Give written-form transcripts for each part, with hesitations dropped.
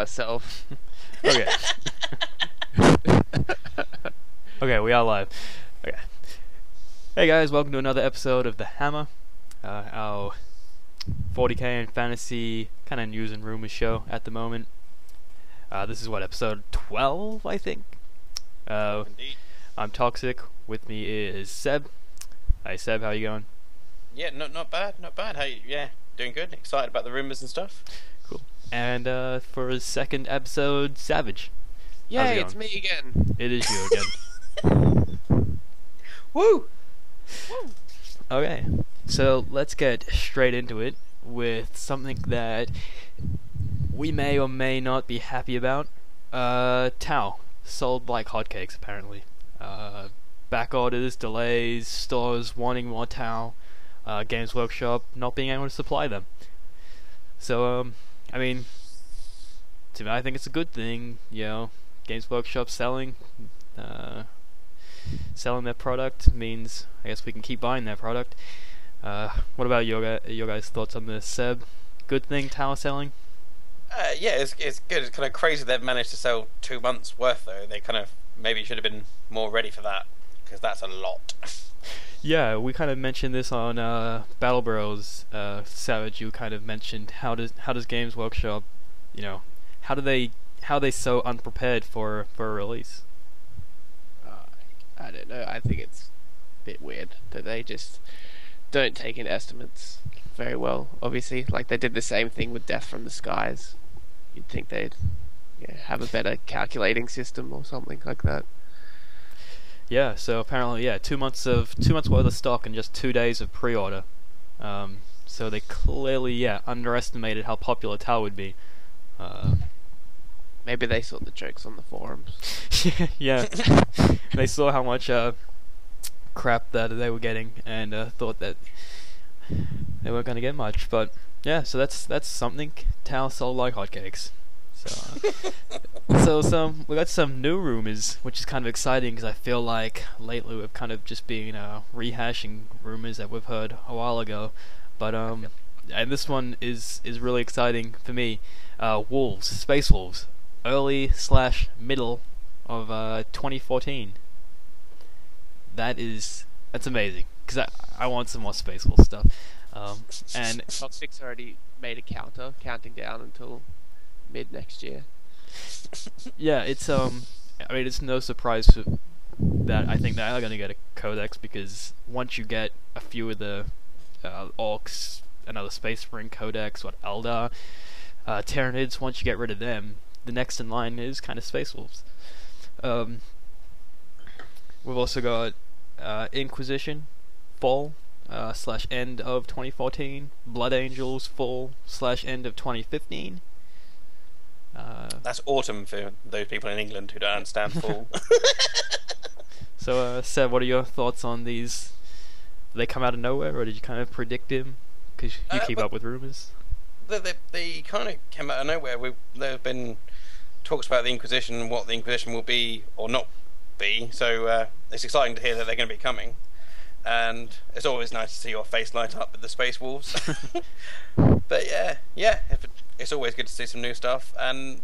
myself. Okay. Okay, we are live. Okay. Hey guys, welcome to another episode of The Hammer, our 40k and fantasy kind of news and rumors show at the moment. This is what, episode 12, I think? Indeed. I'm Toxic. With me is Seb. Hi Seb, how you going? Yeah, not bad. How you? Yeah, doing good. Excited about the rumors and stuff. Cool. And for his second episode, Savage. Yay, it's me again. It is you again. Woo! Okay, so let's get straight into it with something that we may or may not be happy about. Tau sold like hotcakes apparently. Back orders, delays, stores wanting more Tau, Games Workshop not being able to supply them. So I mean, to me, I think it's a good thing. You know, Games Workshop selling their product means I guess we can keep buying their product. What about your guys' thoughts on this, Seb? Good thing Tau selling? Yeah, it's good. It's kind of crazy they've managed to sell 2 months worth though. They kind of maybe should have been more ready for that because that's a lot. Yeah, we kind of mentioned this on Battle Bros. Savage, you kind of mentioned how does Games Workshop, you know, how are they so unprepared for a release? I don't know. I think it's a bit weird that they just don't take in estimates very well. Obviously, like they did the same thing with Death from the Skies. You'd think they'd have a better calculating system or something like that. Yeah, so apparently, 2 months worth of stock and just 2 days of pre-order. So they clearly, underestimated how popular Tau would be. Maybe they saw the jokes on the forums. Yeah, they saw how much crap that they were getting and thought that they weren't going to get much. But yeah, so that's something. Tau sold like hotcakes. So we got some new rumors, which is kind of exciting because I feel like lately we've kind of just been rehashing rumors that we've heard a while ago. But and this one is really exciting for me. Space Wolves, early/middle of 2014. That's amazing because I want some more Space Wolves stuff. And Toxic's already made a counting down until mid next year. Yeah, it's I mean, it's no surprise that I think they are going to get a codex because once you get a few of the Orcs, another Space Marine codex, Eldar, Tyranids, once you get rid of them, the next in line is kind of Space Wolves. We've also got Inquisition, fall / end of 2014, Blood Angels, fall / end of 2015. That's autumn for those people in England who don't understand fall. So, Seb, what are your thoughts on these? Did they come out of nowhere, or did you kind of predict them? Because you keep up with rumors. They kind of came out of nowhere. There have been talks about the Inquisition and what the Inquisition will be or not be. So it's exciting to hear that they're going to be coming. And it's always nice to see your face light up with the Space Wolves. But yeah, it's always good to see some new stuff, and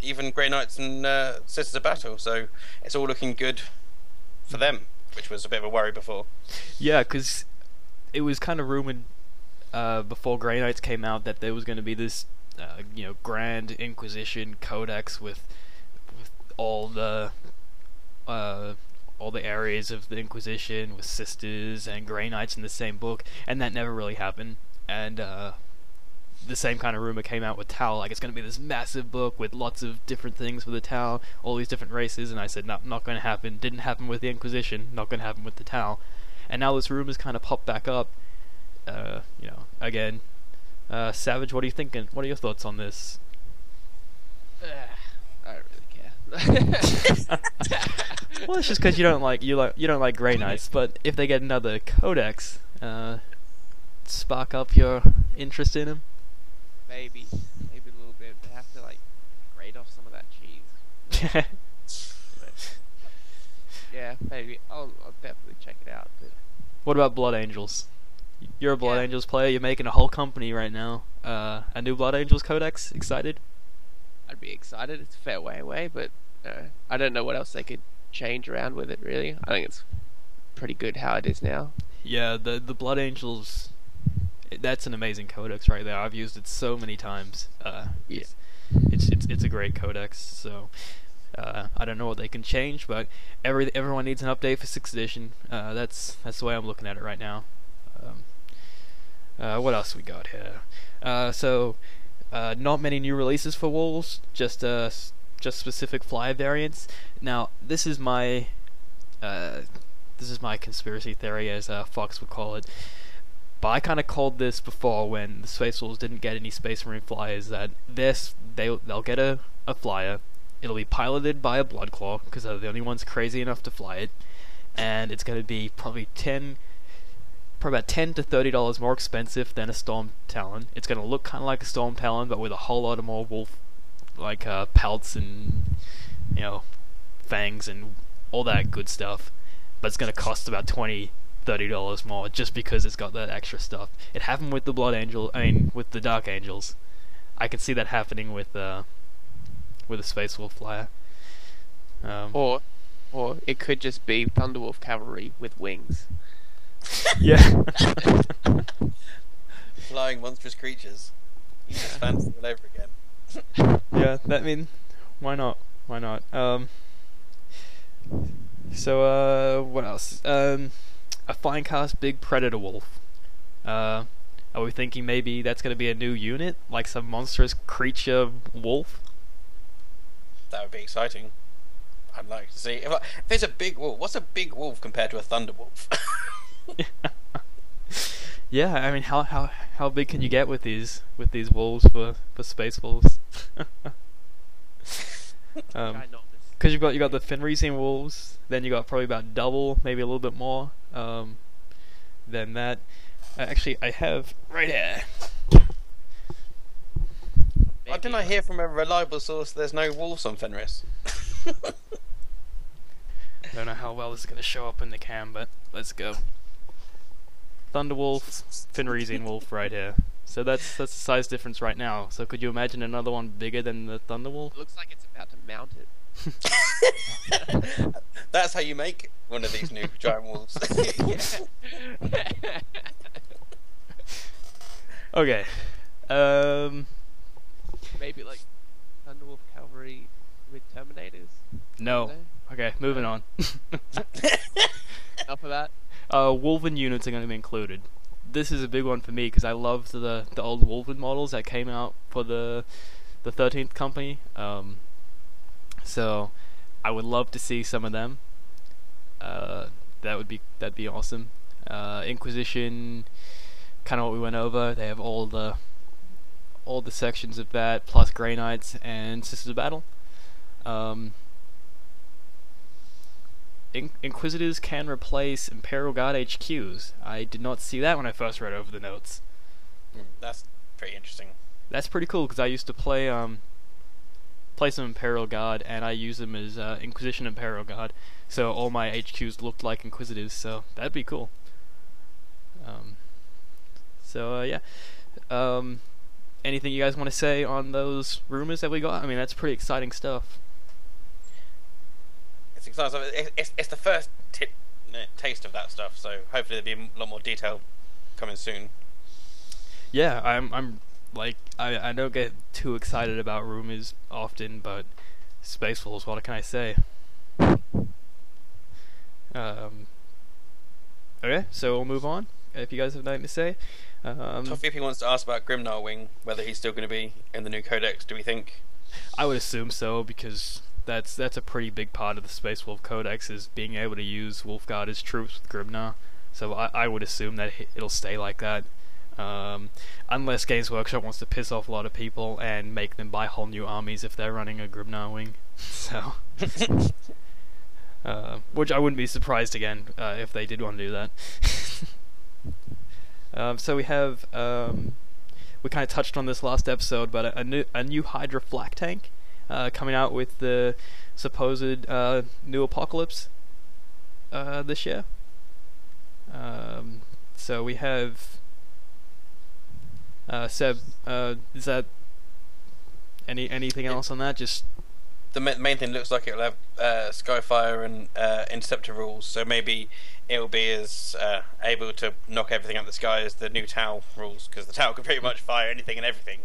even Grey Knights and Sisters of Battle. So it's all looking good for them, which was a bit of a worry before. Yeah, because it was kind of rumored before Grey Knights came out that there was going to be this, Grand Inquisition Codex with all the areas of the Inquisition with Sisters and Grey Knights in the same book, and that never really happened. And the same kind of rumor came out with Tau, like it's going to be this massive book with lots of different things for the Tau, all these different races, and I said, no, not going to happen. Didn't happen with the Inquisition, not going to happen with the Tau. And now this rumor's kind of popped back up, again. Savage, what are you thinking? What are your thoughts on this? I don't really care. Well, it's just because you don't like Grey Knights, but if they get another codex, spark up your interest in them. Maybe a little bit. They have to grate off some of that cheese. Yeah, maybe I'll definitely check it out. But what about Blood Angels? You're a Blood Angels player. You're making a whole company right now. A new Blood Angels codex. Excited? I'd be excited. It's a fair way away, but I don't know what else they could change around with it. Really, I think it's pretty good how it is now. Yeah, the Blood Angels. That's an amazing codex right there. I've used it so many times. Yeah. It's a great codex. So I don't know what they can change, but everyone needs an update for 6th edition. That's the way I'm looking at it right now. What else we got here? Not many new releases for Wolves. Just specific flyer variants. Now this is my conspiracy theory, as Fox would call it. But I kind of called this before when the Space Wolves didn't get any Space Marine flyers, that they'll get a flyer. It'll be piloted by a Bloodclaw, because they're the only ones crazy enough to fly it, and it's going to be probably about $10 to $30 more expensive than a Storm Talon. It's going to look kind of like a Storm Talon, but with a whole lot of more wolf, like pelts and fangs and all that good stuff. But it's going to cost about $20-$30 more just because it's got that extra stuff. It happened with the with the Dark Angels. I can see that happening with a Space Wolf flyer. Or it could just be Thunderwolf cavalry with wings. Yeah. Flying monstrous creatures. You just fancy it all over again. Yeah, why not? Why not? What else? A fine cast big predator wolf. Are we thinking maybe that's going to be a new unit, like some monstrous creature wolf? That would be exciting. I'd like to see. If there's a big wolf, what's a big wolf compared to a thunder wolf? Yeah, I mean, how big can you get with these wolves for Space Wolves? Because you got the Fenrisian wolves, then you got probably about double, maybe a little bit more than that. Actually, I have right here. Didn't I hear from a reliable source there's no wolves on Fenris? I don't know how well this is going to show up in the cam, but let's go. Thunderwolf, Fenrisian wolf right here. So that's the size difference right now. So could you imagine another one bigger than the Thunderwolf? It looks like it's about to mount it. That's how you make one of these new giant wolves. Okay. Maybe like Thunderwolf cavalry with Terminators. No. Okay, moving on. Enough of that. Wolven units are going to be included. This is a big one for me because I loved the old Wolven models that came out for the 13th company. So I would love to see some of them. That'd be awesome. Inquisition, kind of what we went over. They have all the sections of that, plus Grey Knights and Sisters of Battle. Inquisitors can replace Imperial Guard HQs. I did not see that when I first read over the notes. That's pretty interesting. That's pretty cool because I used to play some Imperial Guard, and I use them as Inquisition Imperial Guard. So all my HQs looked like Inquisitors. So that'd be cool. Yeah. Anything you guys want to say on those rumors that we got? I mean, that's pretty exciting stuff. It's exciting. It's the first taste of that stuff. So hopefully there'll be a lot more detail coming soon. Yeah, I'm like I don't get too excited about rumors often, but Space Wolves, what can I say? Okay, so we'll move on. If you guys have nothing to say. Toffee wants to ask about Grimnar Wing, whether he's still going to be in the new codex. Do we think? I would assume so, because that's a pretty big part of the Space Wolf Codex, is being able to use Wolfguard as troops with Grimnar. So I would assume that it'll stay like that. Unless Games Workshop wants to piss off a lot of people and make them buy whole new armies if they're running a Grimnar Wing. So, which I wouldn't be surprised again if they did want to do that. So we have we kind of touched on this last episode, but a new Hydra flak tank coming out with the supposed new Apocalypse this year. So we have Seb. Is that Anything else on that? Just The main thing looks like it'll have Skyfire and Interceptor rules, so maybe it'll be as able to knock everything out of the sky as the new Tau rules, because the Tau can pretty much fire anything and everything,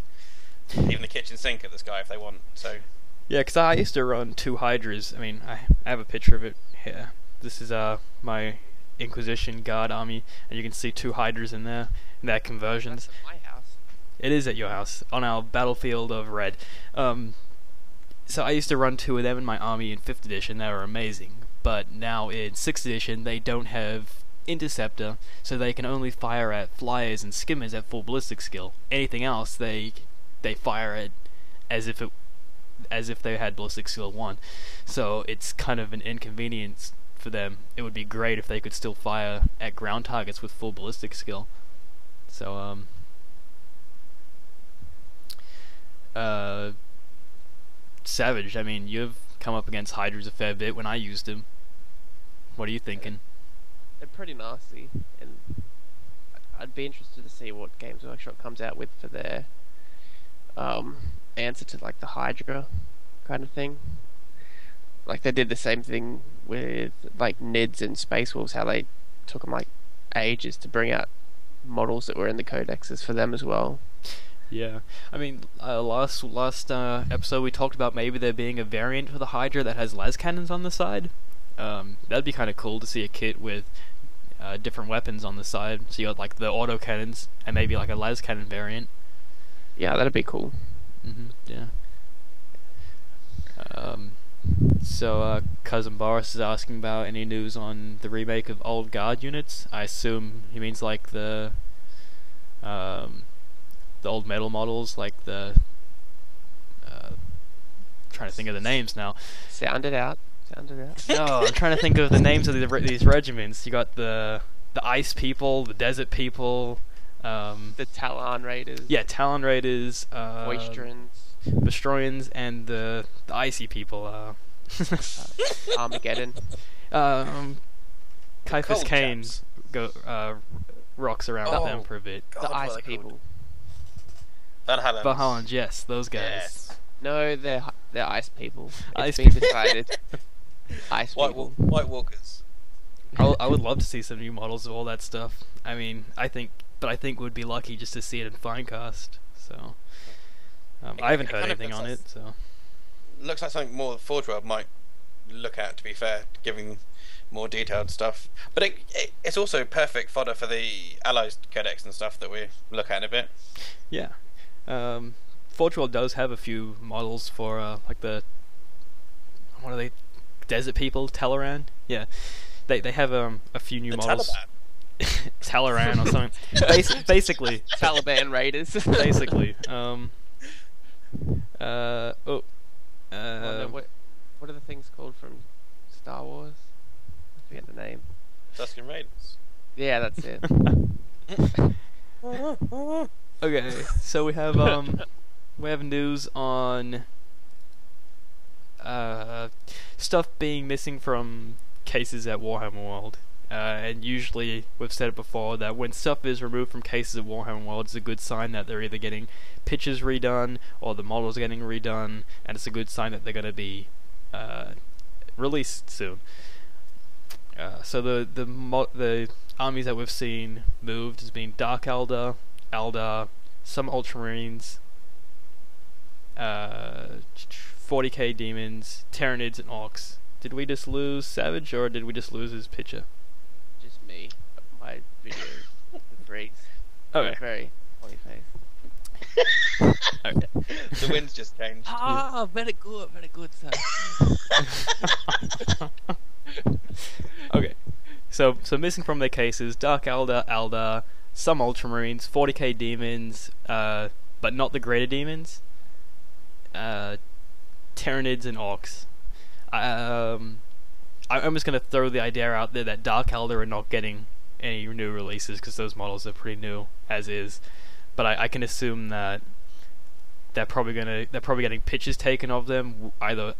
even the kitchen sink at the sky if they want. So yeah, because I used to run 2 Hydras. I mean, I have a picture of it here. This is my Inquisition Guard army, and you can see 2 Hydras in there. And their conversions. That's at my house. It is at your house on our battlefield of red. So I used to run 2 of them in my army in 5th edition. They were amazing. But now in 6th edition, they don't have Interceptor, so they can only fire at flyers and skimmers at full ballistic skill. Anything else, they fire at as if they had ballistic skill 1. So it's kind of an inconvenience for them. It would be great if they could still fire at ground targets with full ballistic skill. So Savage, I mean, you've come up against Hydras a fair bit when I used them. What are you thinking? They're pretty nasty, and I'd be interested to see what Games Workshop comes out with for their answer to like the Hydra kind of thing. Like they did the same thing with like Nids and Space Wolves, how they took them like ages to bring out models that were in the codexes for them as well. Yeah, I mean, last episode we talked about maybe there being a variant for the Hydra that has las cannons on the side. That'd be kind of cool to see a kit with different weapons on the side. So you got like the auto cannons and maybe like a las cannon variant. Yeah, that'd be cool. Yeah. So Cousin Boris is asking about any news on the remake of old guard units. I assume he means like the old metal models, like the trying to think of the names now. Sound it out. No, I'm trying to think of the names of these regiments. You got the ice people, the desert people, the Talon Raiders. Yeah, Talon Raiders, Bestroyans, and the icy people. Armageddon. Caiaphas Cain rocks around with them for a bit. God, the ice people. Valhalla, yes, those guys. Yes. No, they're ice people. Ice It's been decided. Ice people. White Walkers. I would love to see some new models of all that stuff. I mean, I think we'd be lucky just to see it in Finecast. So, I haven't heard anything on it. So, looks like something more Forge World might look at. To be fair, giving more detailed stuff, but it's also perfect fodder for the Allies Codex and stuff that we look at in a bit. Yeah. Forge World does have a few models for like the what are they? Desert people, Teleran. Yeah, they have a few new models. Teleran or something. Basically, Taliban Raiders. Basically. What are the things called from Star Wars? I forget the name. Tusken Raiders. Yeah, that's it. Okay, so we have news on stuff being missing from cases at Warhammer World. And usually, we've said it before, that when stuff is removed from cases at Warhammer World, it's a good sign that they're either getting pictures redone, or the models are getting redone, and it's a good sign that they're going to be released soon. So the armies that we've seen moved has been Dark Eldar, some Ultramarines, 40k Demons, Tyranids, and Orcs. Did we just lose Savage, or did we just lose his picture? Just me. My video breaks. Okay. Very funny face. Okay. The wind's just changed. Very good, sir. Okay. So missing from their cases, Dark Eldar, some Ultramarines, 40k Demons, but not the Greater Demons, Tyranids, and Orcs. I'm just going to throw the idea out there that Dark Eldar are not getting any new releases because those models are pretty new as is. But I can assume that they're probably getting pictures taken of them, either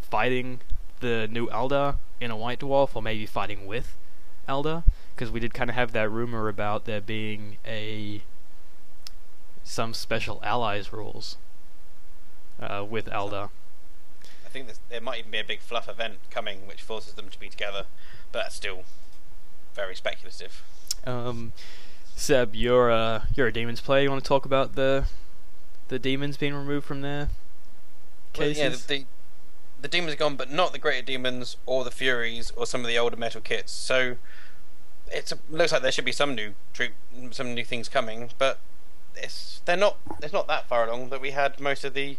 fighting the new Eldar in a White Dwarf, or maybe fighting with Eldar, because we did kind of have that rumor about there being some special allies rules. with Eldar. I think there might even be a big fluff event coming which forces them to be together, but that's still very speculative. Seb, you're a demons player. You want to talk about the demons being removed from their cases? Well, yeah, the demons are gone, but not the greater demons or the furies or some of the older metal kits. So looks like there should be some new things coming, but it's not that far along that we had most of the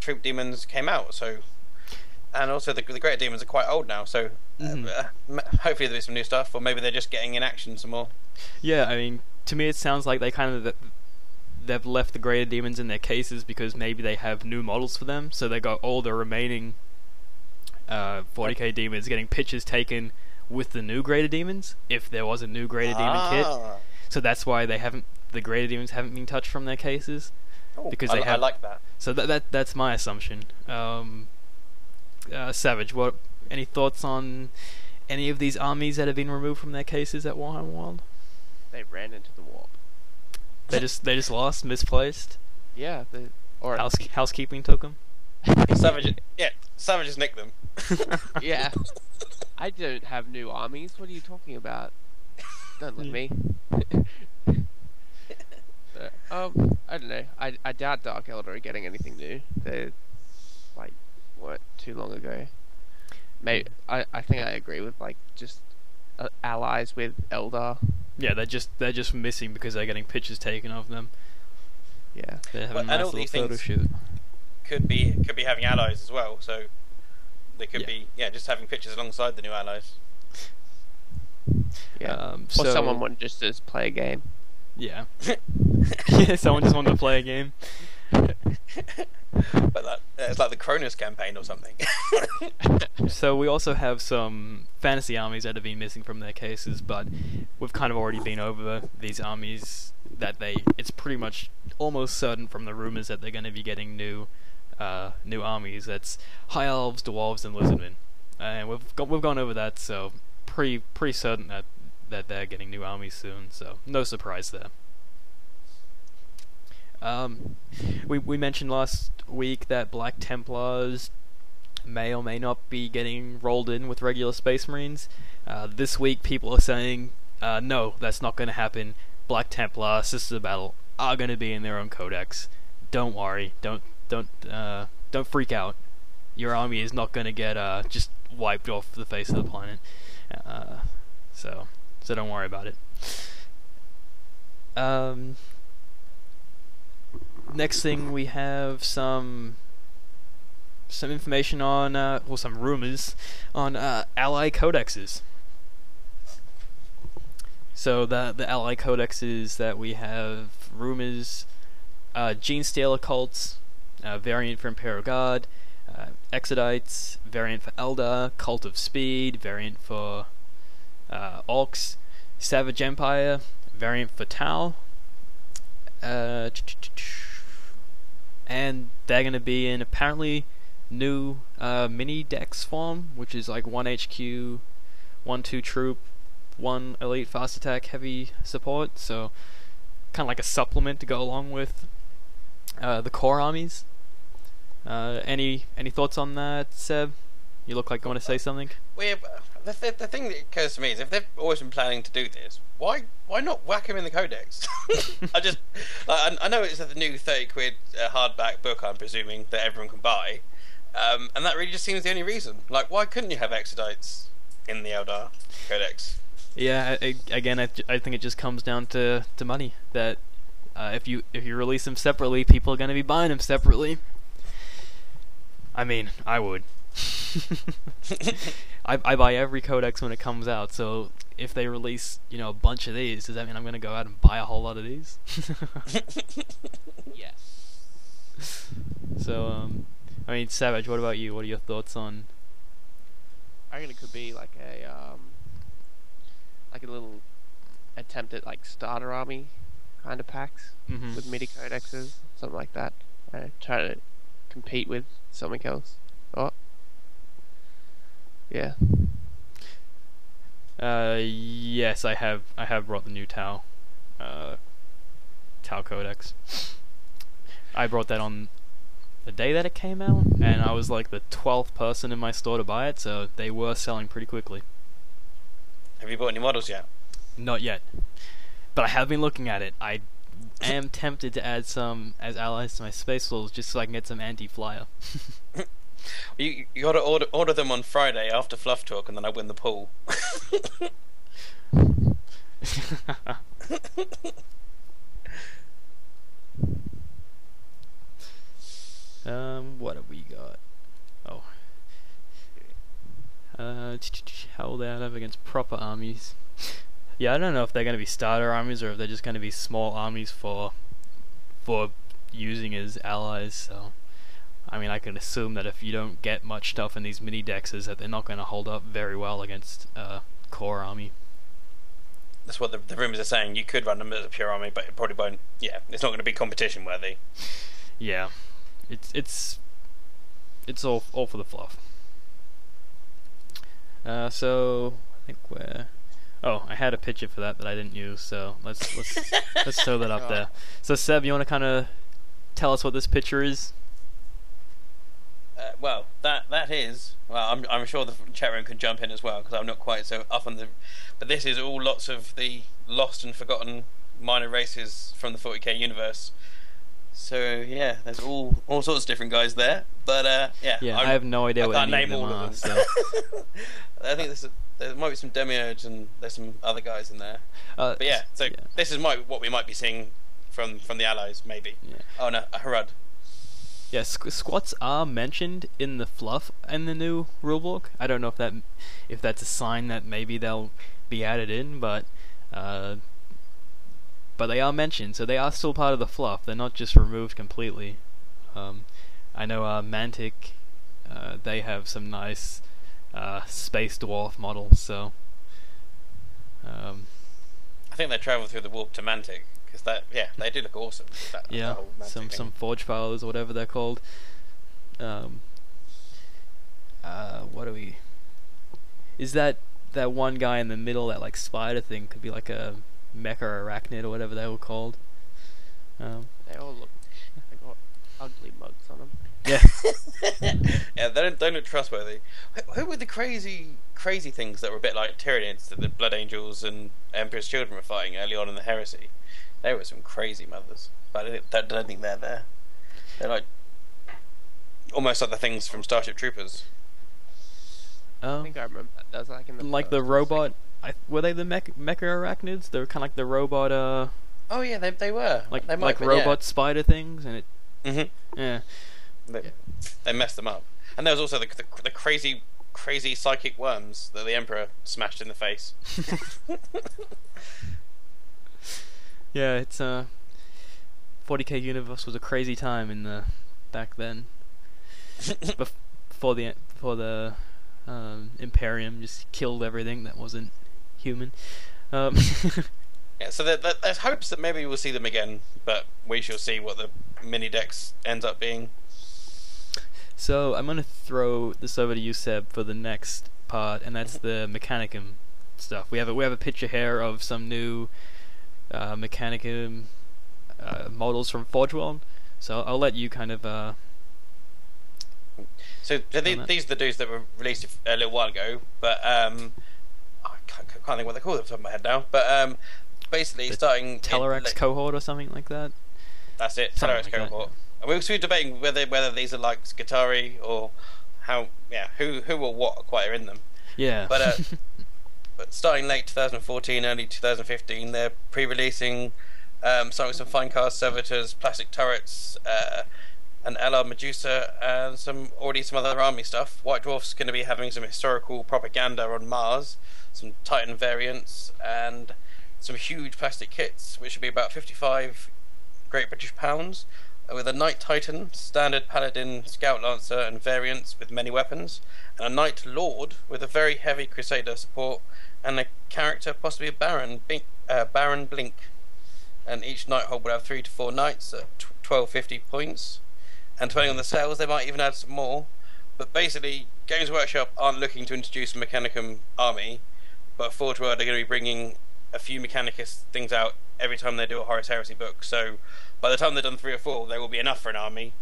troop demons came out. So, and also the greater demons are quite old now. So hopefully there'll be some new stuff, or maybe they're just getting in action some more. Yeah, I mean, to me it sounds like they've left the greater demons in their cases because maybe they have new models for them, so they got all the remaining 40k demons getting pictures taken with the new greater demons, if there was a new greater demon kit. So that's why the greater demons haven't been touched from their cases. Because I like that. So that's my assumption. Savage, any thoughts on any of these armies that have been removed from their cases at Warhammer World? They ran into the warp. They just lost, misplaced. Yeah, housekeeping took them. Savage has nicked them. Yeah, I don't have new armies. What are you talking about? Don't look me. I don't know. I doubt Dark Eldar are getting anything new. They're like what, too long ago. Maybe I think I agree with like just allies with Eldar. Yeah, they're just missing because they're getting pictures taken of them. Yeah, they're having a nice little photo shoot. Could be having allies as well. So they could be just having pictures alongside the new allies. Yeah, or someone wanted just to play a game. Yeah. Yeah, someone just wanted to play a game. But it's like the Cronus campaign or something. So we also have some fantasy armies that have been missing from their cases, but we've kind of already been over these armies that it's pretty much almost certain from the rumors that they're going to be getting new armies. That's High Elves, Dwarves, and Lizardmen. And we've gone over that, so pretty certain that they're getting new armies soon, so no surprise there. We mentioned last week that Black Templars may or may not be getting rolled in with regular Space Marines. This week people are saying, no, that's not going to happen. Black Templar, Sisters of Battle, are going to be in their own codex. Don't worry, don't freak out. Your army is not going to get just wiped off the face of the planet. So don't worry about it. Next thing, we have some information on, some rumors on ally codexes. So the ally codexes that we have rumors: Gene Stealer cults, variant for Imperial Guard, Exodites, variant for Eldar, Cult of Speed, variant for Orcs, Savage Empire, variant for Tau, and they're going to be in apparently new mini dex form, which is like 1 HQ, 1-2 troop, 1 elite fast attack heavy support, so kind of like a supplement to go along with the core armies. Any thoughts on that, Seb? You look like you want to say something. The thing that occurs to me is, if they've always been planning to do this, why not whack him in the codex? I know it's the new £30 hardback book, I'm presuming, that everyone can buy, and that really just seems the only reason. Like, why couldn't you have Exodites in the Eldar codex? Yeah, again, I think it just comes down to money. That if you release them separately, people are going to be buying them separately. I mean, I would. I buy every codex when it comes out, so if they release, a bunch of these, does that mean I'm going to go out and buy a whole lot of these? Yes. So, I mean, Savage, what about you? What are your thoughts on? I reckon it could be like a little attempt at like starter army kind of packs with MIDI codexes, something like that. Try to compete with something else. Oh. Yeah. Yes, I have brought the new Tau Codex. I brought that on the day that it came out, and I was like the 12th person in my store to buy it, so they were selling pretty quickly. Have you bought any models yet? Not yet, but I have been looking at it. I am tempted to add some as allies to my space wolves just so I can get some anti-flyer. You got to order them on Friday after Fluff Talk, and then I win the pool. What have we got? Oh. Held out up against proper armies. Yeah, I don't know if they're going to be starter armies or if they're just going to be small armies for using as allies. So, I mean, I can assume that if you don't get much stuff in these mini dexes, that they're not going to hold up very well against core army. That's what the rumours are saying. You could run them as a pure army, but it probably won't. Yeah, it's not going to be competition worthy. Yeah, it's all for the fluff. So I think we're. Oh, I had a picture for that I didn't use, so let's throw that up there. So Seb, you want to kind of tell us what this picture is? Well, that is. Well, I'm sure the chat room can jump in as well because I'm not quite so up on the. But this is all lots of the lost and forgotten minor races from the 40k universe. So yeah, there's all sorts of different guys there. But yeah, I have no idea what can't any name of them all are. of them. So. I think there might be some demiurge and there's some other guys in there. But yeah, so yeah. this is what we might be seeing from the allies, maybe. Yeah. Oh no, a Harad. Yeah, squats are mentioned in the fluff in the new rulebook. I don't know if that's a sign that maybe they'll be added in, but they are mentioned, so they are still part of the fluff. They're not just removed completely. I know Mantic, they have some nice space dwarf models, so I think they travel through the warp to Mantic because they do look awesome. Yeah, some forge files or whatever they're called. What do we? Is that one guy in the middle, that like spider thing, could be like a mecha arachnid or whatever they were called. They all look. They got ugly mugs on them. Yeah. Yeah, they don't look trustworthy. Who were the crazy things that were a bit like Tyranids that the Blood Angels and Emperor's Children were fighting early on in the Heresy? They were some crazy mothers, but I don't think they're there. They're like almost like the things from Starship Troopers. I think I remember that. That was like in the like the robot. Were they the mecha arachnids? They were kind of like the robot. Oh yeah, they were. Like they might like be, robot spider things, and it. Mm-hmm. Yeah. They messed them up. And there was also the crazy psychic worms that the Emperor smashed in the face. Yeah, it's 40k universe was a crazy time in the back then. Before the Imperium just killed everything that wasn't human. Yeah, so there's hopes that maybe we'll see them again, but we shall see what the mini dex ends up being. So I'm gonna throw this over to you, Seb, for the next part, and that's the Mechanicum stuff. We have a picture here of some new Mechanicum models from Forge World. So I'll let you kind of. So these are the dudes that were released a little while ago, but I can't think what they're called off the top of my head now. But basically, the starting Telerex cohort or something like that. That's it, Something Telerex like that, cohort. And we were debating whether these are like Skitarii or who or what quite are in them. Yeah. But but starting late 2014, early 2015, they're pre-releasing starting with some fine cast servitors, plastic turrets, an LR Medusa, and some other army stuff. White Dwarf's going to be having some historical propaganda on Mars, some Titan variants, and some huge plastic kits, which should be about 55 Great British pounds, with a Knight Titan, standard Paladin, Scout Lancer, and variants with many weapons, and a Knight Lord with a very heavy Crusader support, and a character, possibly a Baron, Baron Blink. And each Knight-hold will have 3 to 4 Knights at 1250 points, and depending on the sales, they might even add some more. But basically, Games Workshop aren't looking to introduce a Mechanicum army, but Forge World are going to be bringing a few Mechanicus things out every time they do a Horus Heresy book. So by the time they've done 3 or 4, there will be enough for an army.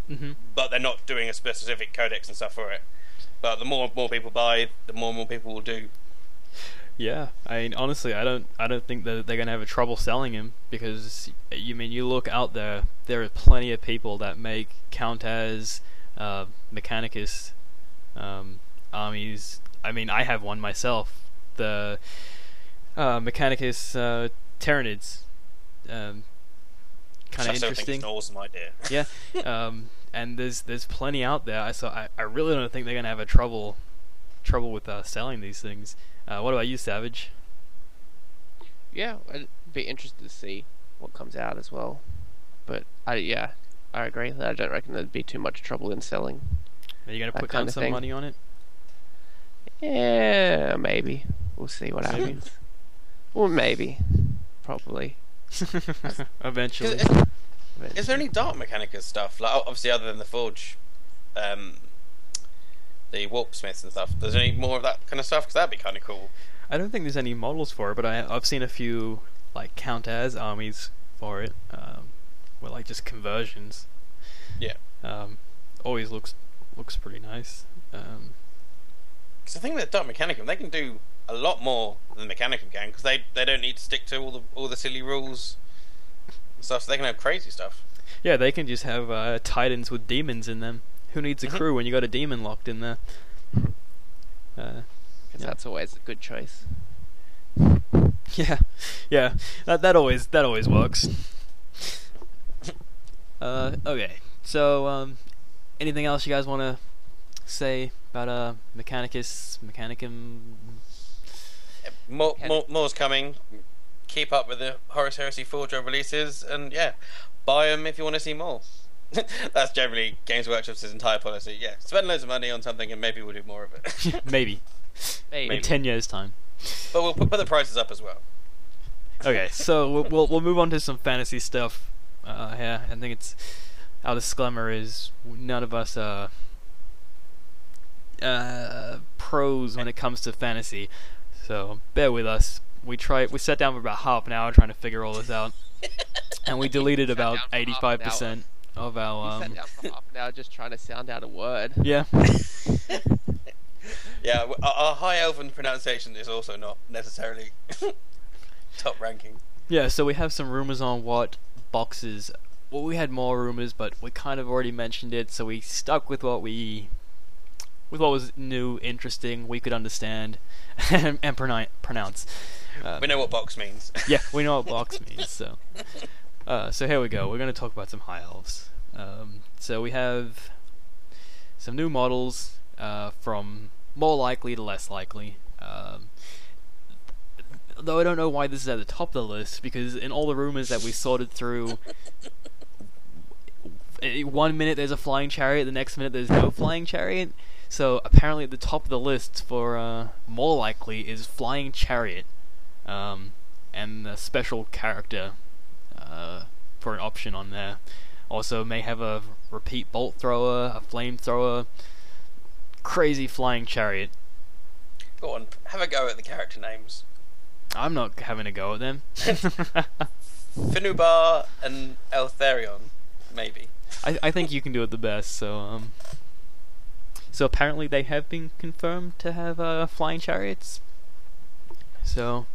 Hmm. but they're not doing a specific codex and stuff for it. But the more people buy, the more people will do. Yeah, I mean, honestly, I don't think that they're gonna have a trouble selling him because you look out there, there are plenty of people that make count as Mechanicus armies. I mean, I have one myself, the Mechanicus Tyranids. Kind of I still think interesting. it's an awesome idea. Yeah, and there's plenty out there. I really don't think they're gonna have a trouble with selling these things. What about you, Savage? Yeah, I'd be interested to see what comes out as well. But I agree. I don't reckon there'd be too much trouble in selling. Are you gonna That put kind down of some thing. money on it? Yeah, maybe. We'll see what Maybe. happens. Or maybe. Probably. Eventually. Is there any Dark Mechanicus stuff? Like obviously, other than the Forge, the Warp Smiths and stuff. There's any more of that kind of stuff? Because that'd be kind of cool. I don't think there's any models for it, but I've seen a few like count as armies for it, with like just conversions. Yeah. Always looks pretty nice. Because the thing with Dark Mechanicum, they can do a lot more than Mechanicum can, because they don't need to stick to all the silly rules and stuff. So they can have crazy stuff. Yeah, they can just have titans with demons in them. Who needs a crew when you got a demon locked in there? Because that's always a good choice. Yeah. That always works. Okay. So, anything else you guys want to say about Mechanicum? More's coming. Keep up with the Horus Heresy Forge releases, and yeah, buy them if you want to see more. That's generally Games Workshop's entire policy. Yeah, spend loads of money on something, and maybe we'll do more of it. Maybe. Maybe. In 10 years' time. But we'll put the prices up as well. Okay, so we'll move on to some fantasy stuff. Yeah, I think it's our disclaimer is none of us are pros when it comes to fantasy, so bear with us. We sat down for about half an hour trying to figure all this out, and we deleted about 85% of our. We sat down for half an hour just trying to sound out a word. Yeah. Yeah, our High Elven pronunciation is also not necessarily top ranking. Yeah, so we have some rumors on what boxes. Well, we had more rumors, but we kind of already mentioned it, so we stuck with what was new, interesting, we could understand, and pronounce. We know what box means. Yeah, we know what box means. So here we go. We're going to talk about some high elves. So we have some new models from more likely to less likely. Though I don't know why this is at the top of the list, because in all the rumors that we sorted through, 1 minute there's a flying chariot, the next minute there's no flying chariot. So apparently at the top of the list for more likely is flying chariot, and the special character for an option on there. Also may have a repeat bolt thrower, a flamethrower, crazy flying chariot. Go on, have a go at the character names. I'm not having a go at them. Finubar and Eltharion, maybe. I think you can do it the best. So apparently they have been confirmed to have flying chariots. So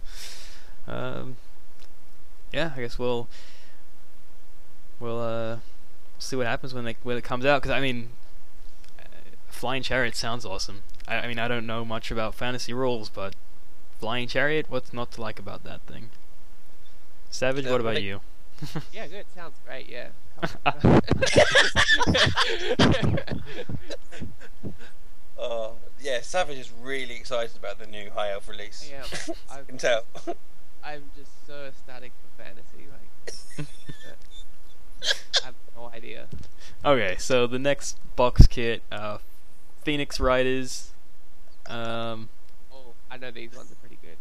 yeah, I guess we'll see what happens when it comes out. Because I mean, flying chariot sounds awesome. I mean, I don't know much about fantasy rules, but flying chariot, what's not to like about that thing? Savage, what about you? Yeah, good. Sounds great. Yeah. Yeah, Savage is really excited about the new High Elf release. I am. I can tell. I'm just so ecstatic for fantasy. Like, I have no idea. Okay, so the next box kit, Phoenix Riders. Oh, I know these ones are pretty good.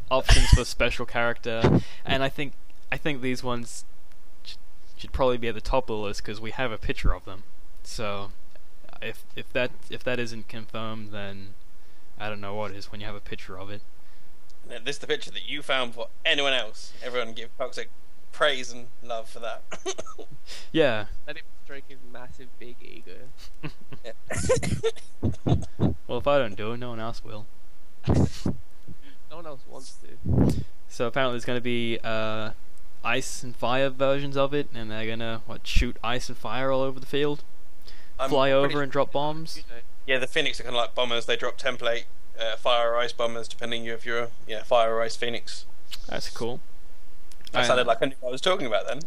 Options for special character, and I think these ones should probably be at the top of the list because we have a picture of them. So if that isn't confirmed, then I don't know what is when you have a picture of it. And this is the picture that you found for anyone else. Everyone give Toxic praise and love for that. Yeah. Let him stroke his massive big ego. Well, if I don't do it, no one else will. No one else wants to. So apparently there's going to be ice and fire versions of it, and they're going to shoot ice and fire all over the field, fly over and drop bombs. You know, Yeah, the Phoenix are kind of like bombers. They drop template fire or ice bombers, depending if you're fire or ice Phoenix. That's cool. That sounded like I knew what I was talking about then.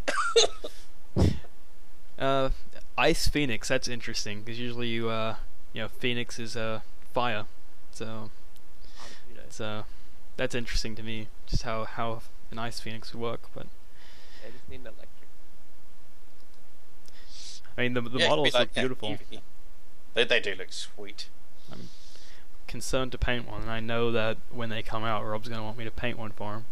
Ice Phoenix. That's interesting because usually Phoenix is fire, so you know. it's that's interesting to me. Just how an ice Phoenix would work, but They just need an electric. I mean the Yeah, it could models be like, look beautiful. EV. They do look sweet. I'm concerned to paint one, and I know that when they come out, Rob's gonna want me to paint one for him.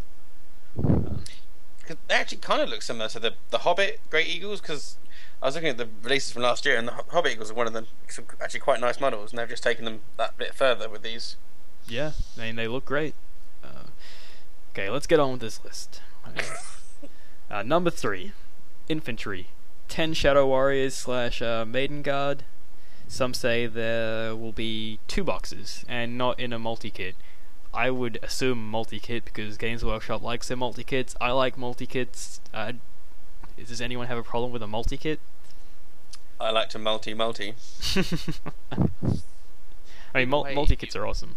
Cause they actually kind of look similar to the Hobbit Great Eagles. Because I was looking at the releases from last year, and the Hobbit Eagles are one of them. Some actually quite nice models, and they've just taken them that bit further with these. Yeah, I mean they look great. Okay, let's get on with this list. Number 3, Infantry. 10 Shadow Warriors / Maiden Guard. Some say there will be 2 boxes, and not in a multi-kit. I would assume multi-kit because Games Workshop likes their multi-kits. I like multi-kits. Does anyone have a problem with a multi-kit? I like to multi. I mean, multi-kits are awesome.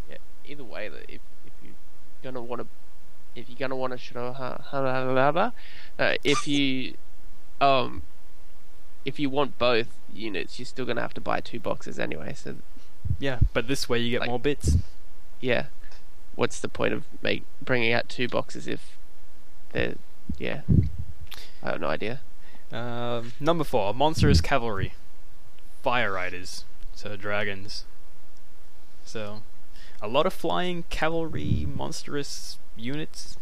Yeah. Either way, that if you're gonna want to, if you want both units, you're still gonna have to buy 2 boxes anyway. So Yeah, but this way you get Like- more bits. yeah, what's the point of bringing out 2 boxes if they're I have no idea. Number 4, Monstrous Cavalry. Fire Riders. So dragons. So, a lot of flying cavalry monstrous units.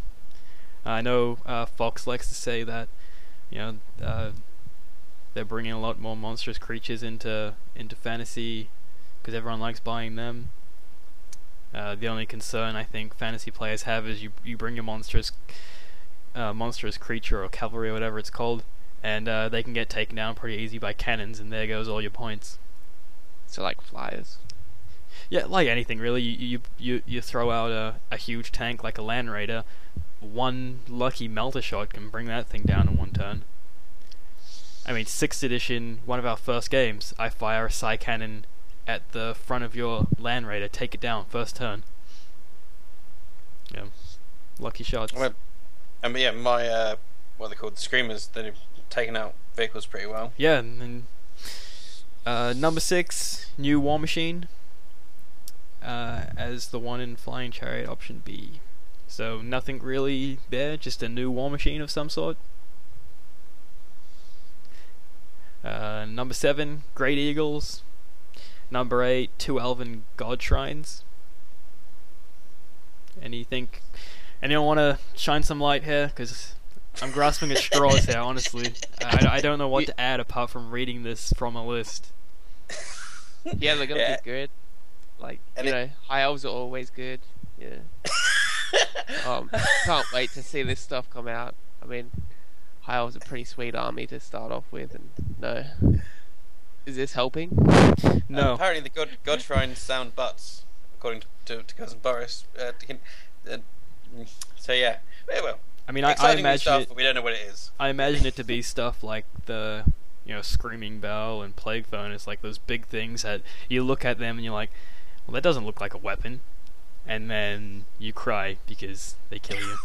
I know Fox likes to say that, they're bringing a lot more monstrous creatures into fantasy because everyone likes buying them. The only concern I think fantasy players have is you bring your monstrous creature or cavalry or whatever it's called, and they can get taken down pretty easy by cannons, and there goes all your points. So like flyers. Yeah, like anything really. You throw out a huge tank like a Land Raider, one lucky melter shot can bring that thing down in one turn. I mean, 6th edition, one of our first games, I fire a Psy Cannon at the front of your Land Raider, take it down, first turn. Yeah, lucky shots. Well, my what are they called? Screamers. They've taken out vehicles pretty well. Yeah, and then number 6, New War Machine, as the one in Flying Chariot, option B. So nothing really there, just a new War Machine of some sort. Number 7, Great Eagles. Number 8, 2 Elven God Shrines. Anyone want to shine some light here? Because I'm grasping at straws here, honestly. I don't know what to add apart from reading this from a list. Yeah, they're gonna be good. Like, high elves are always good. Yeah. Can't wait to see this stuff come out. I mean, high elves are a pretty sweet army to start off with, and no. Is this helping? No. Apparently the God Shrines sound butts, according to Cousin Boris. So yeah. Well, I mean, I exciting new imagine stuff, it. but we don't know what it is. I imagine it to be stuff like the Screaming Bell and Plague Furnace, like those big things that you look at them and you're like, well, that doesn't look like a weapon, and then you cry because they kill you.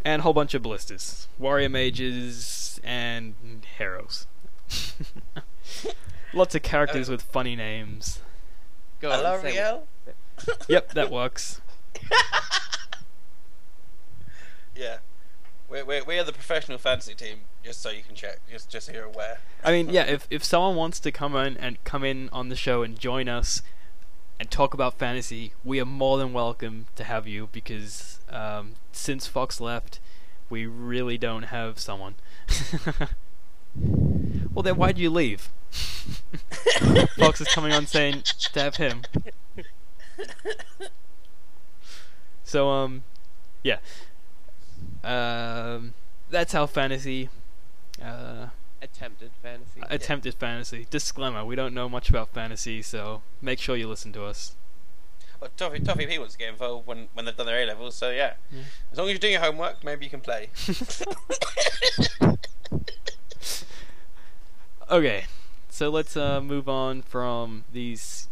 And a whole bunch of ballistas, warrior mages, and heroes. Lots of characters with funny names. Go on, Hello, say Riel? Yep, that works. Yeah. We are the professional fantasy team, just so you can check, just so you're aware. I mean, yeah, if someone wants to come in on the show and join us and talk about fantasy, we are more than welcome to have you because since Fox left, we really don't have someone. Well, then why'd you leave? Fox is coming on saying to have him. So, yeah. that's how fantasy. Attempted fantasy. Attempted fantasy. Disclaimer: we don't know much about fantasy, so make sure you listen to us. Well, Toffee P wants to get involved when they've done their A levels. So yeah, as long as you're doing your homework, maybe you can play. Okay, so let's move on from these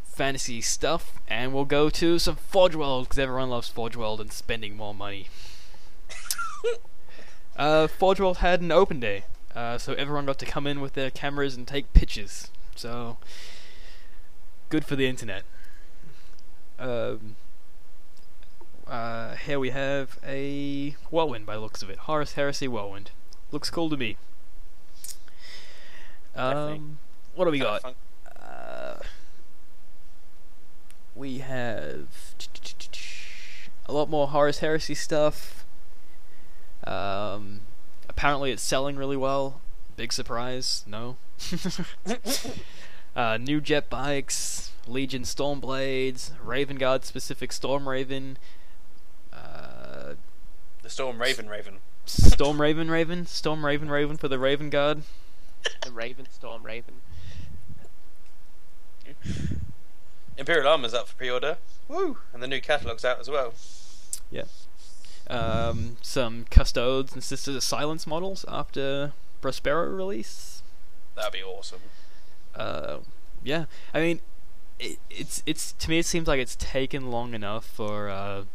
fantasy stuff, and we'll go to some Forge World, because everyone loves Forge World and spending more money. Forge World had an open day, so everyone got to come in with their cameras and take pictures. So, good for the internet. Here we have a Whirlwind by the looks of it. Horus Heresy Whirlwind. Looks cool to me. What do we got? We have a lot more Horus Heresy stuff. Apparently it's selling really well. Big surprise. No. New jet bikes, Legion Stormblades, Raven Guard specific Storm Raven. The Storm Raven. Storm Raven for the Raven Guard. The Raven Storm Raven. Imperial Armor's up for pre-order. Woo! And the new catalogue's out as well. Yeah. Some Custodes and Sisters of Silence models after Prospero release. That'd be awesome. Yeah. I mean, it's to me it seems like it's taken long enough for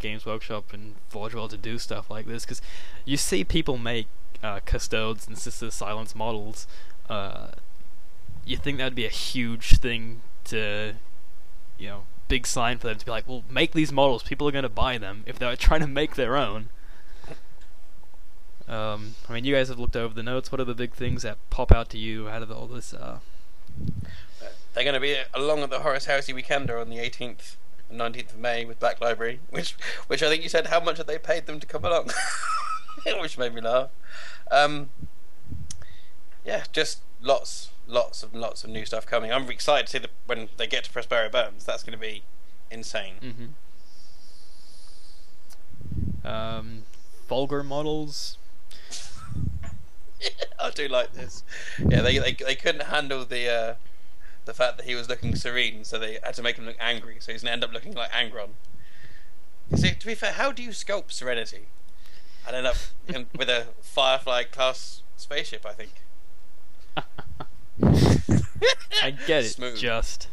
Games Workshop and Forge World to do stuff like this, because you see people make Custodes and Sisters of Silence models. You think that'd be a huge thing to, big sign for them to be like, well, make these models, people are going to buy them if they're trying to make their own. I mean, you guys have looked over the notes. What are the big things that pop out to you out of all this? They're going to be along at the Horus Heresy Weekender on the 18th and 19th of May with Black Library, which I think you said how much have they paid them to come along, which made me laugh. Yeah, just lots of new stuff coming. I'm excited to see when they get to Prospero Burns. That's going to be insane. Vulgar models. I do like this. Yeah, they couldn't handle the fact that he was looking serene, so they had to make him look angry. So he's going to end up looking like Angron. You see, to be fair, how do you sculpt Serenity and end up with a Firefly class spaceship? I think. I get it. Smooth. Just.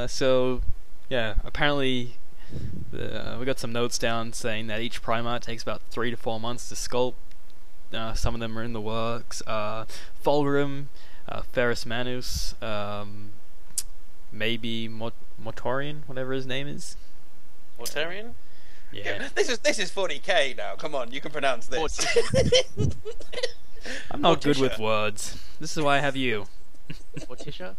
So, yeah. Apparently, we got some notes down saying that each Primarch takes about 3 to 4 months to sculpt. Some of them are in the works. Fulgrim, Ferrus Manus, maybe Mortorian, whatever his name is. Mortarion? Yeah. This is 40k now. Come on, you can pronounce this. I'm not Morticia. good with words. This is why I have you. Morticia?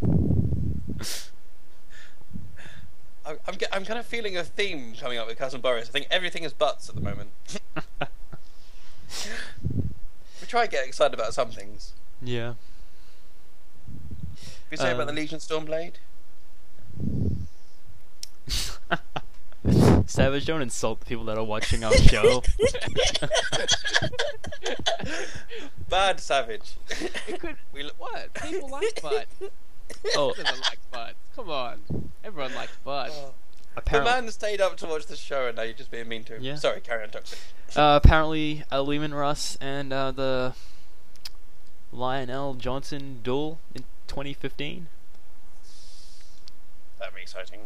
I'm kind of feeling a theme coming up with Cousin Boris. I think everything is butts at the moment. We try to get excited about some things. Yeah. You say about the Legion Stormblade? Savage, don't insult the people that are watching our show. Bad Savage. It could. What? People like butt. Oh, Who doesn't like butt? Come on. Everyone likes butt. The apparently, man stayed up to watch the show and now you're just being mean to him. Yeah. Sorry, carry on, Toxic. apparently, Lehman Russ and the Lionel Johnson duel in 2015. That'd be exciting.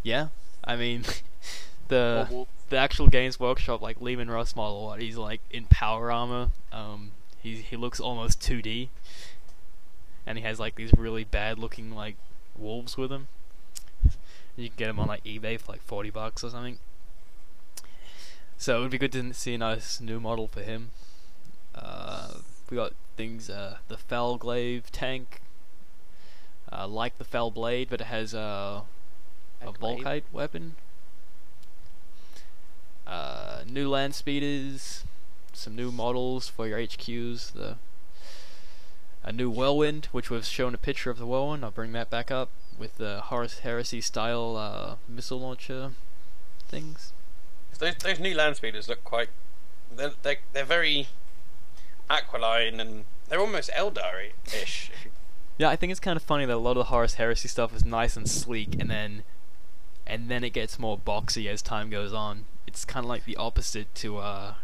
Yeah. I mean, the actual Games Workshop Lehman Russ model, what he's like in power armor. He looks almost 2D, and he has these really bad looking wolves with him. You can get them on eBay for $40 or something. So it would be good to see a nice new model for him. We got things, the Felglaive tank, like the Fel Blade, but it has a Volkite weapon. New land speeders, some new models for your HQs. A new Whirlwind, which we've shown a picture of the Whirlwind. I'll bring that back up with the Horus Heresy style missile launcher. things. Those new land speeders look quite. They're very aquiline, and they're almost Eldari-ish. Yeah, I think it's kind of funny that a lot of the Horus Heresy stuff is nice and sleek, and then it gets more boxy as time goes on. It's kind of like the opposite to our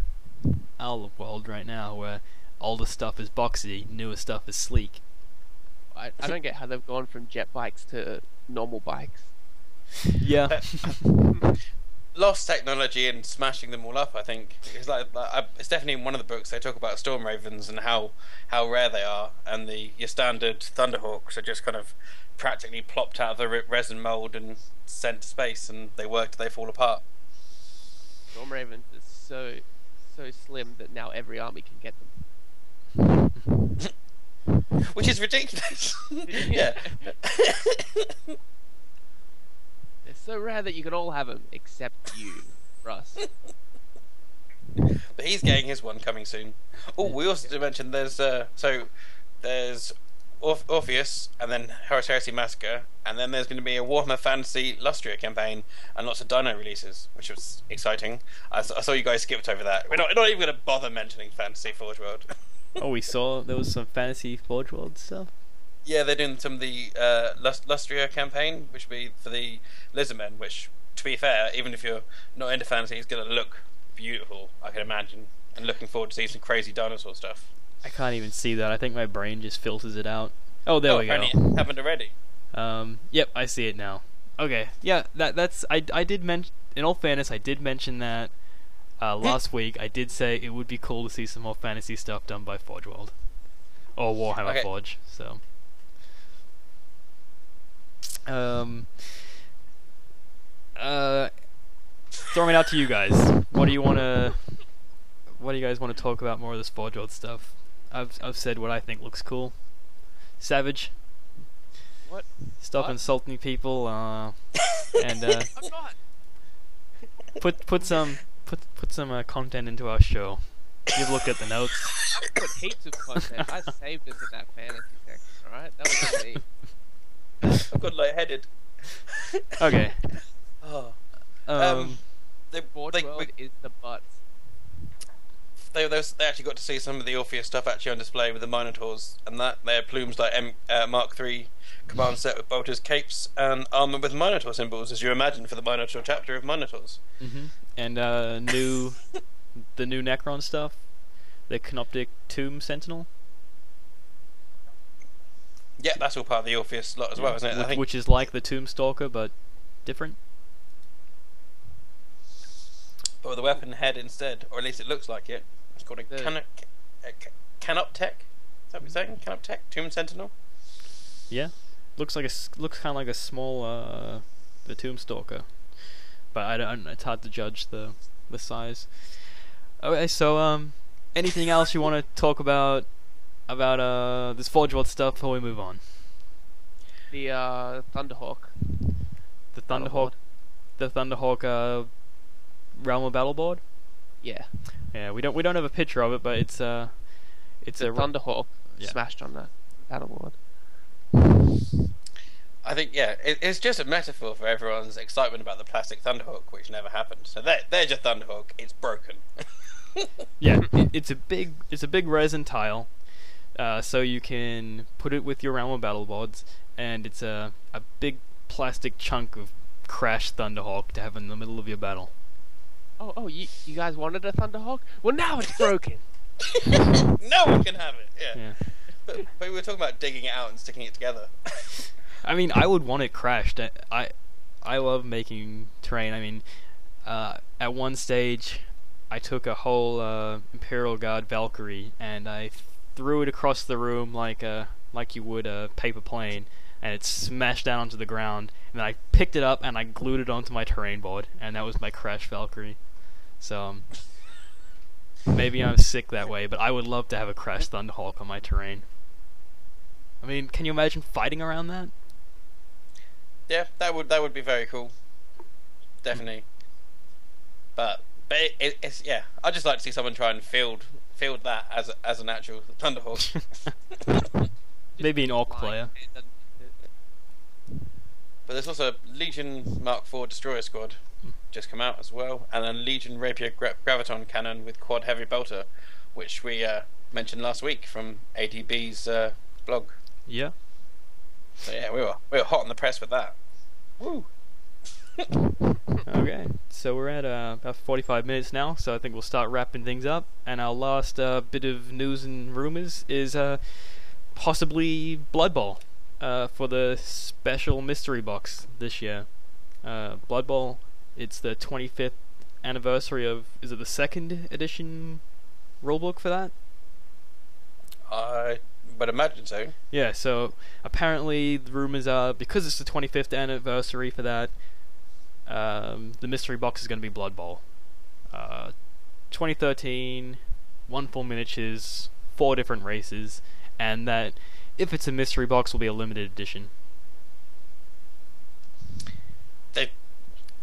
world right now, where older stuff is boxy, newer stuff is sleek. I don't get how they've gone from jet bikes to normal bikes. Yeah. Lost technology and smashing them all up. I think it's definitely in one of the books they talk about storm ravens and how rare they are, and your standard Thunderhawks are just kind of practically plopped out of the resin mold and sent to space, and they work till they fall apart. Storm ravens are so slim that now every army can get them. Which is ridiculous. Yeah. They're so rare that you can all have them, except you, Russ. But he's getting his one coming soon. Oh, we also did mention there's Orpheus, and then Horus Heresy Massacre, and then there's going to be a Warhammer Fantasy Lustria campaign and lots of Dino releases, which was exciting. I saw you guys skipped over that. We're not even going to bother mentioning Fantasy Forge World. Oh, we saw there was some Fantasy Forge World stuff. Yeah, they're doing some of the Lustria campaign, which will be for the Lizardmen, which, to be fair, even if you're not into fantasy, it's going to look beautiful, I can imagine. And looking forward to seeing some crazy dinosaur stuff. I can't even see that. I think my brain just filters it out. Oh, there we go. Apparently it happened already. Yep, I see it now. Okay, yeah, that's I did mention. In all fairness, I did mention that last week. I did say it would be cool to see some more fantasy stuff done by Forge World or Warhammer Forge. So. Throwing it out to you guys. What do you guys want to talk about more of this Forge World stuff? I've said what I think looks cool. Savage. What? Stop insulting people. And I'm not. put some content into our show. You've looked at the notes. I've put heaps of content. I saved us in that fantasy section. All right, that was me. I've got lightheaded. Okay. Oh. Forge World is the butts. They actually got to see some of the Orpheus stuff actually on display with the Minotaurs, and that their plumes like Mark III command set with bolters, capes, and armor with Minotaur symbols, as you imagine for the Minotaur chapter of Minotaurs. And the new Necron stuff, the Canoptic Tomb Sentinel. Yeah, that's all part of the Orpheus lot as well, isn't it? Which is like the Tomb Stalker, but different. But with a weapon head instead, or at least it looks like it. It's called a Canoptech. Is that what you're saying? Canoptech Tomb Sentinel. Yeah, looks kind of like a small the Tomb Stalker, but I don't. It's hard to judge the size. Okay, so anything else you want to talk about this Forge World stuff before we move on? The Thunderhawk. The Thunderhawk Realm of Battle board. Yeah. Yeah, we don't have a picture of it, but it's a Thunderhawk smashed on that battle board. I think it's just a metaphor for everyone's excitement about the plastic Thunderhawk, which never happened. So there's your Thunderhawk. It's broken. Yeah, it's a big resin tile, so you can put it with your Realm of Battle boards, and it's a big plastic chunk of crashed Thunderhawk to have in the middle of your battle. Oh, you guys wanted a Thunderhawk? Well, now it's broken. No one can have it. Yeah. But we were talking about digging it out and sticking it together. I mean, I would want it crashed. I love making terrain. I mean, at one stage, I took a whole Imperial Guard Valkyrie and I threw it across the room like you would a paper plane, and it smashed down onto the ground. And then I picked it up and I glued it onto my terrain board, and that was my crashed Valkyrie. So maybe I'm sick that way, but I would love to have a crashed Thunderhawk on my terrain. I mean, can you imagine fighting around that? Yeah, that would be very cool. Definitely. But it's yeah. I'd just like to see someone try and field that as an actual Thunderhawk. Maybe an Orc player. But there's also Legion Mark IV Destroyer Squad just come out as well, and then Legion Rapier Graviton Cannon with quad heavy bolter, which we mentioned last week from ADB's blog. Yeah. So yeah, we were hot on the press with that. Woo! Okay, so we're at about 45 minutes now, so I think we'll start wrapping things up. And our last bit of news and rumors is possibly Blood Bowl for the special mystery box this year. Blood Bowl, it's the 25th anniversary of, is it the second edition rulebook for that? I would imagine so. Yeah, so apparently the rumors are, because it's the 25th anniversary for that, the mystery box is going to be Blood Bowl. 2013, 1 full miniatures, 4 different races, and that if it's a mystery box will be a limited edition.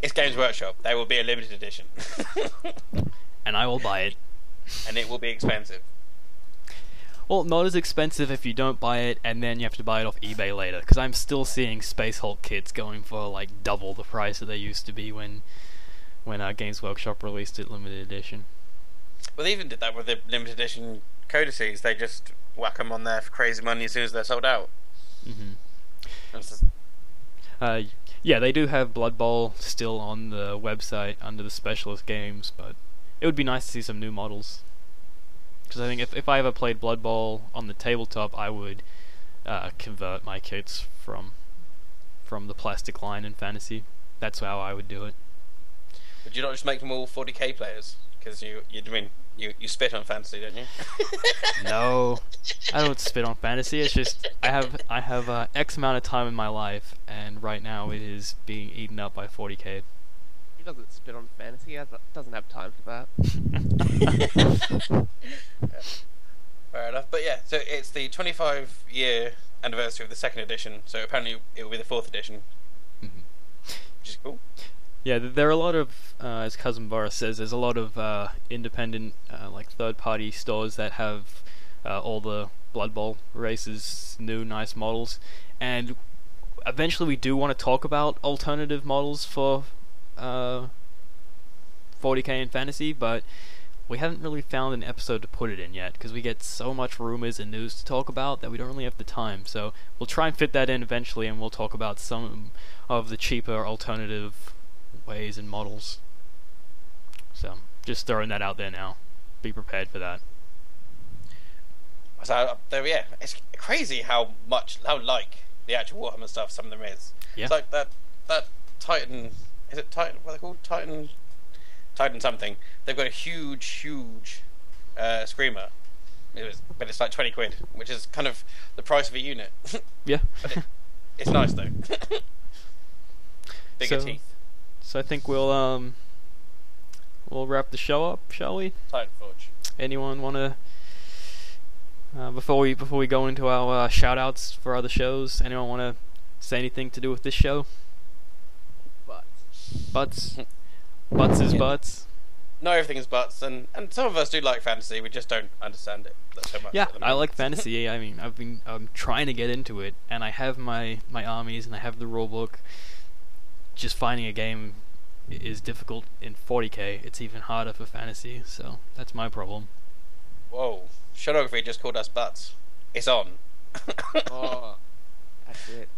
It's Games Workshop. They will be a limited edition. And I will buy it. And it will be expensive. Well, not as expensive if you don't buy it and then you have to buy it off eBay later, because I'm still seeing Space Hulk kits going for like double the price that they used to be when Games Workshop released it limited edition. Well, they even did that with the limited edition codices. They just whack them on there for crazy money as soon as they're sold out. Yeah, they do have Blood Bowl still on the website under the specialist games, but it would be nice to see some new models. Because I think if I ever played Blood Bowl on the tabletop, I would convert my kits from the plastic line in Fantasy. That's how I would do it. Would you not just make them all 40k players? Because you spit on Fantasy, don't you? No, I don't spit on Fantasy. It's just I have X amount of time in my life, and right now it is being eaten up by 40k. He doesn't spit on Fantasy. He doesn't have time for that. Yeah. Fair enough. But yeah, so it's the 25-year anniversary of the 2nd edition. So apparently it will be the 4th edition, which is cool. Yeah, there are a lot of, as Cousin Boris says, there's a lot of independent, like third-party stores that have all the Blood Bowl races, new nice models, and eventually we do want to talk about alternative models for 40k and Fantasy, but we haven't really found an episode to put it in yet, because we get so much rumors and news to talk about that we don't really have the time. So we'll try and fit that in eventually, and we'll talk about some of the cheaper alternative ways and models. So just throwing that out there now. Be prepared for that. So yeah, it's crazy how like the actual Warhammer stuff some of them is. Yeah. It's like that Titan. Is it Titan? What are they called? Titan something. They've got a huge screamer. But it's like 20 quid, which is kind of the price of a unit. Yeah. But it's nice though. Bigger teeth. So I think we'll wrap the show up, shall we? Titan Forge. Anyone want to before we go into our shout outs for other shows, anyone want to say anything to do with this show? Butts is butts. No, everything is butts, and some of us do like Fantasy. We just don't understand it so much. Yeah, I like Fantasy. I mean, I'm trying to get into it, and I have my armies, and I have the rulebook. Just finding a game is difficult in 40k. It's even harder for Fantasy, so that's my problem. Whoa, Shadowgraphy just called us butts. It's on. Oh, that's it.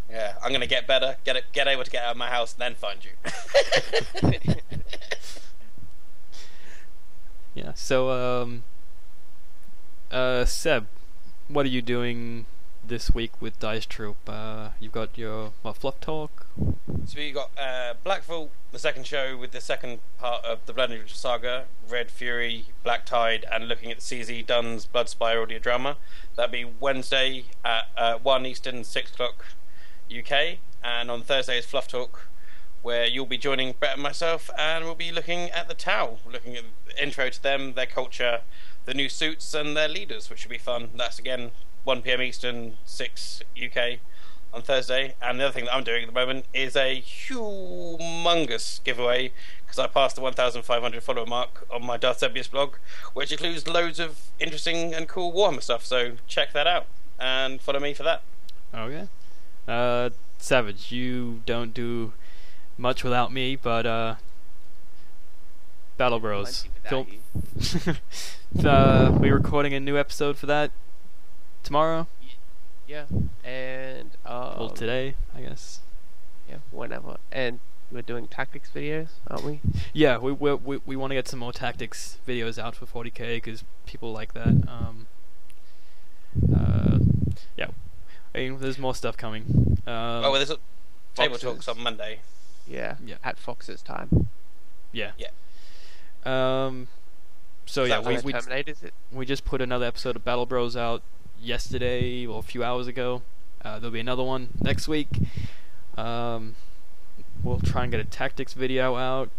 Yeah, I'm gonna get better, get able to get out of my house, and then find you. Yeah. So, Seb, what are you doing this week with Dice Troop? You've got your Fluff Talk. So we got Black Vault, the second show with the second part of the Blood and Ritual Saga, Red Fury, Black Tide, and looking at CZ Dunn's Blood Spy audio drama. That'll be Wednesday at 1 Eastern, 6 o'clock UK, and on Thursday is Fluff Talk, where you'll be joining Brett and myself, and we'll be looking at the Tau, looking at the intro to them, their culture, the new suits, and their leaders, which should be fun. That's again 1 PM Eastern, 6 UK on Thursday. And the other thing that I'm doing at the moment is a humongous giveaway, because I passed the 1,500 follower mark on my Darth Sebius blog, which includes loads of interesting and cool Warhammer stuff, so check that out and follow me for that. Okay. Savage, you don't do much without me, but Battle Bros. Plenty Film. without you. We're recording a new episode for that tomorrow. Yeah, and Well, today, I guess. yeah, whenever. And we're doing tactics videos, aren't we? Yeah, we want to get some more tactics videos out for 40k because people like that. Yeah, I mean, there's more stuff coming. Oh, well, there's table Foxes. talks on Monday. Yeah, Yeah. at Fox's time. Yeah. Yeah. So Is yeah, that we Terminators it. we just put another episode of Battle Bros out yesterday or a few hours ago. There'll be another one next week. We'll try and get a tactics video out.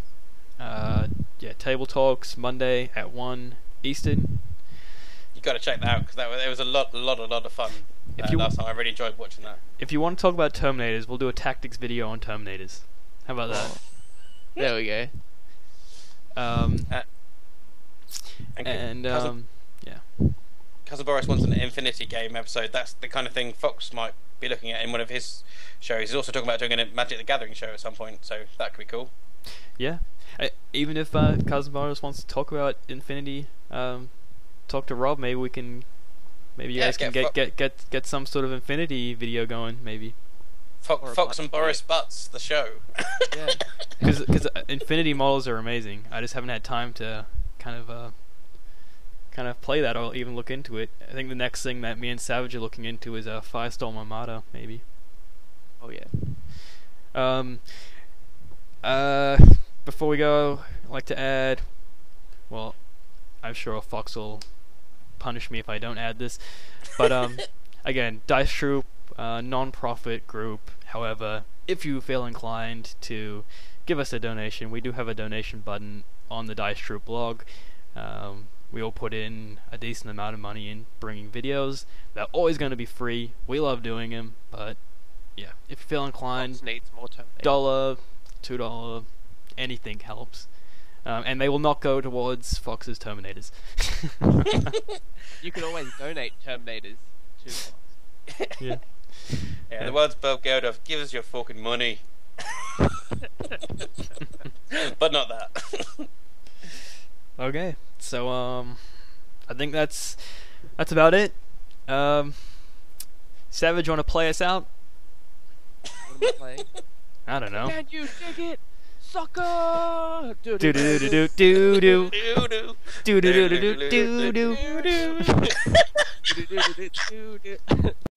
Yeah, table talks Monday at 1 Eastern. You got to check that out because it was a lot of fun. If you- Last time, I really enjoyed watching that. If you want to talk about Terminators, we'll do a tactics video on Terminators. How about that? There we go. And And yeah. Cousin Boris wants an Infinity Game episode. That's the kind of thing Fox might be looking at in one of his shows. He's also talking about doing a Magic the Gathering show at some point, so that could be cool. Yeah. Even if Cousin Boris wants to talk about Infinity, talk to Rob. Maybe we can. Maybe you Yeah, guys can get some sort of Infinity video going. Maybe Or a Fox and bunch, Boris Butts, the show. Yeah. because Infinity models are amazing. I just haven't had time to kind of play that or even look into it. I think the next thing that me and Savage are looking into is a Firestorm Armada, maybe. Oh yeah. Before we go, I'd like to add, well, I'm sure Fox will punish me if I don't add this, but again, Dice Troop, non-profit group. However, if you feel inclined to give us a donation, we do have a donation button on the Dice Troop blog. We all put in a decent amount of money in bringing videos. They're always going to be free. We love doing them, but yeah, if you feel inclined, Fox needs more Terminators. $1, $2, anything helps. And they will not go towards Fox's Terminators. You can always donate Terminators to Fox. Yeah. Yeah, the words Bob Geldof, give us your fucking money. But not that. Okay, so I think that's about it. Savage, want to play us out? What am I playing? I don't know. Can you dig it? Sucker! Do do do do do do Doo-doo. do do do do do do do. Do-do-do-do-do-do.